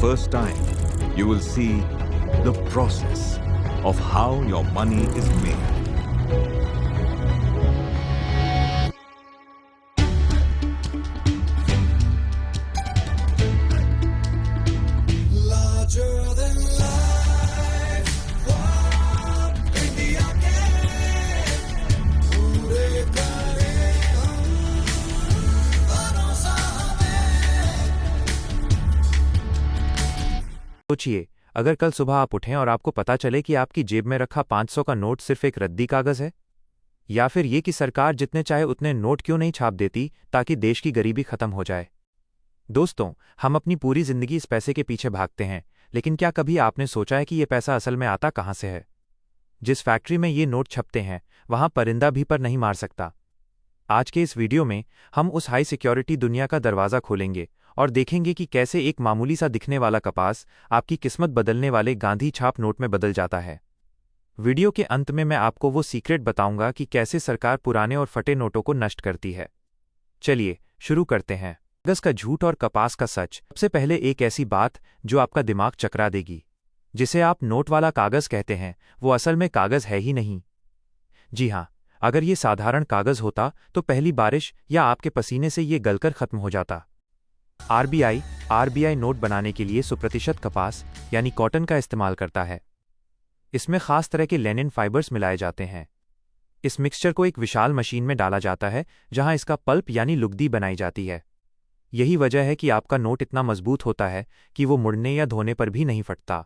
first time, you will see the process of how your money is made. सोचिए, अगर कल सुबह आप उठें और आपको पता चले कि आपकी जेब में रखा 500 का नोट सिर्फ एक रद्दी कागज है, या फिर ये कि सरकार जितने चाहे उतने नोट क्यों नहीं छाप देती ताकि देश की गरीबी खत्म हो जाए। दोस्तों, हम अपनी पूरी जिंदगी इस पैसे के पीछे भागते हैं, लेकिन क्या कभी आपने सोचा है कि ये पैसा असल में आता कहाँ से है? जिस फैक्ट्री में ये नोट छपते हैं, वहां परिंदा भी पर नहीं मार सकता। आज के इस वीडियो में हम उस हाई सिक्योरिटी दुनिया का दरवाज़ा खोलेंगे और देखेंगे कि कैसे एक मामूली सा दिखने वाला कपास आपकी किस्मत बदलने वाले गांधी छाप नोट में बदल जाता है। वीडियो के अंत में मैं आपको वो सीक्रेट बताऊंगा कि कैसे सरकार पुराने और फटे नोटों को नष्ट करती है। चलिए शुरू करते हैं। कागज का झूठ और कपास का सच। सबसे पहले एक ऐसी बात जो आपका दिमाग चकरा देगी। जिसे आप नोट वाला कागज कहते हैं, वो असल में कागज है ही नहीं। जी हाँ, अगर ये साधारण कागज होता तो पहली बारिश या आपके पसीने से ये गलकर खत्म हो जाता। आरबीआई नोट बनाने के लिए 100% कपास यानी कॉटन का इस्तेमाल करता है। इसमें खास तरह के लेनिन फाइबर्स मिलाए जाते हैं। इस मिक्सचर को एक विशाल मशीन में डाला जाता है जहां इसका पल्प यानी लुगदी बनाई जाती है। यही वजह है कि आपका नोट इतना मजबूत होता है कि वो मुड़ने या धोने पर भी नहीं फटता।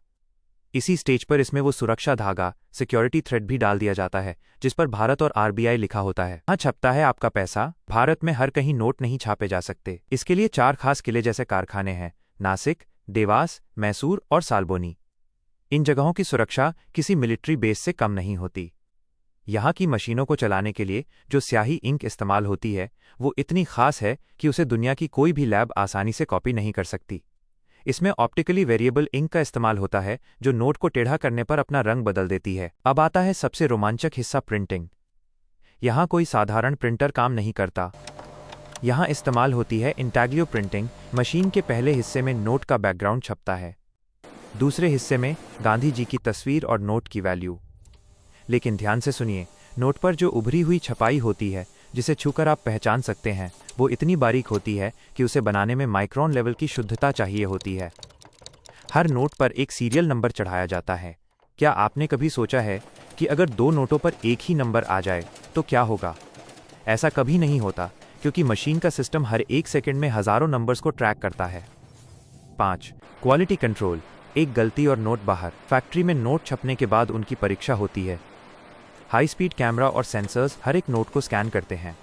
इसी स्टेज पर इसमें वो सुरक्षा धागा, सिक्योरिटी थ्रेड भी डाल दिया जाता है जिस पर भारत और आरबीआई लिखा होता है। हाँ, छपता है आपका पैसा। भारत में हर कहीं नोट नहीं छापे जा सकते। इसके लिए 4 खास किले जैसे कारखाने हैं: नासिक, देवास, मैसूर और सालबोनी। इन जगहों की सुरक्षा किसी मिलिट्री बेस से कम नहीं होती। यहाँ की मशीनों को चलाने के लिए जो स्याही इंक इस्तेमाल होती है, वो इतनी खास है कि उसे दुनिया की कोई भी लैब आसानी से कॉपी नहीं कर सकती। इसमें ऑप्टिकली वेरिएबल इंक का इस्तेमाल होता है जो नोट को टेढ़ा करने पर अपना रंग बदल देती है। अब आता है सबसे रोमांचक हिस्सा, प्रिंटिंग। यहाँ कोई साधारण प्रिंटर काम नहीं करता। यहाँ इस्तेमाल होती है इंटाग्लियो प्रिंटिंग। मशीन के पहले हिस्से में नोट का बैकग्राउंड छपता है, दूसरे हिस्से में गांधी जी की तस्वीर और नोट की वैल्यू। लेकिन ध्यान से सुनिए, नोट पर जो उभरी हुई छपाई होती है, जिसे छूकर आप पहचान सकते हैं, वो इतनी बारीक होती है कि उसे बनाने में माइक्रोन लेवल की शुद्धता चाहिए होती है। हर नोट पर एक सीरियल नंबर चढ़ाया जाता है। क्या आपने कभी सोचा है कि अगर 2 नोटों पर एक ही नंबर आ जाए तो क्या होगा? ऐसा कभी नहीं होता, क्योंकि मशीन का सिस्टम हर 1 सेकंड में हजारों नंबर्स को ट्रैक करता है। 5. Quality control. एक गलती और नोट बाहर। फैक्ट्री में नोट छपने के बाद उनकी परीक्षा होती है। हाई स्पीड कैमरा और सेंसर्स हर एक नोट को स्कैन करते हैं।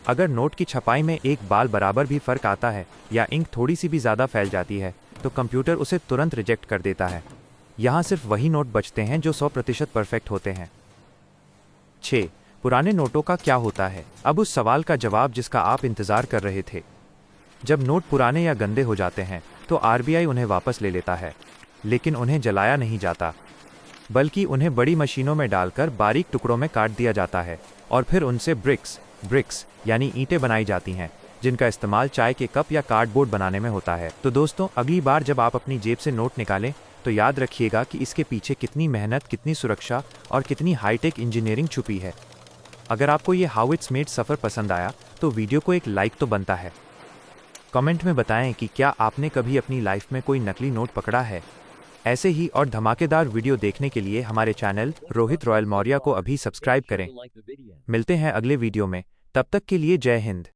अगर नोट की छपाई में एक बाल बराबर भी फर्क आता है या इंक थोड़ी सी भी ज़्यादा फैल जाती है, तो कंप्यूटर उसे तुरंत रिजेक्ट कर देता है। यहाँ सिर्फ वही नोट बचते हैं जो 100% परफेक्ट होते हैं। 6. पुराने नोटों का क्या होता है? अब उस सवाल का जवाब जिसका आप इंतज़ार कर रहे थे। जब नोट पुराने या गंदे हो जाते हैं तो आरबीआई उन्हें वापस ले लेता है, लेकिन उन्हें जलाया नहीं जाता, बल्कि उन्हें बड़ी मशीनों में डालकर बारीक टुकड़ों में काट दिया जाता है और फिर उनसे ब्रिक्स यानी ईंटें बनाई जाती हैं, जिनका इस्तेमाल चाय के कप या कार्डबोर्ड बनाने में होता है। तो दोस्तों, अगली बार जब आप अपनी जेब से नोट निकालें तो याद रखिएगा कि इसके पीछे कितनी मेहनत, कितनी सुरक्षा और कितनी हाईटेक इंजीनियरिंग छुपी है। अगर आपको ये हाउ इट्स मेड सफ़र पसंद आया तो वीडियो को एक लाइक तो बनता है। कमेंट में बताएं कि क्या आपने कभी अपनी लाइफ में कोई नकली नोट पकड़ा है। ऐसे ही और धमाकेदार वीडियो देखने के लिए हमारे चैनल रोहित रॉयल मौर्य को अभी सब्सक्राइब करें। मिलते हैं अगले वीडियो में, तब तक के लिए जय हिंद।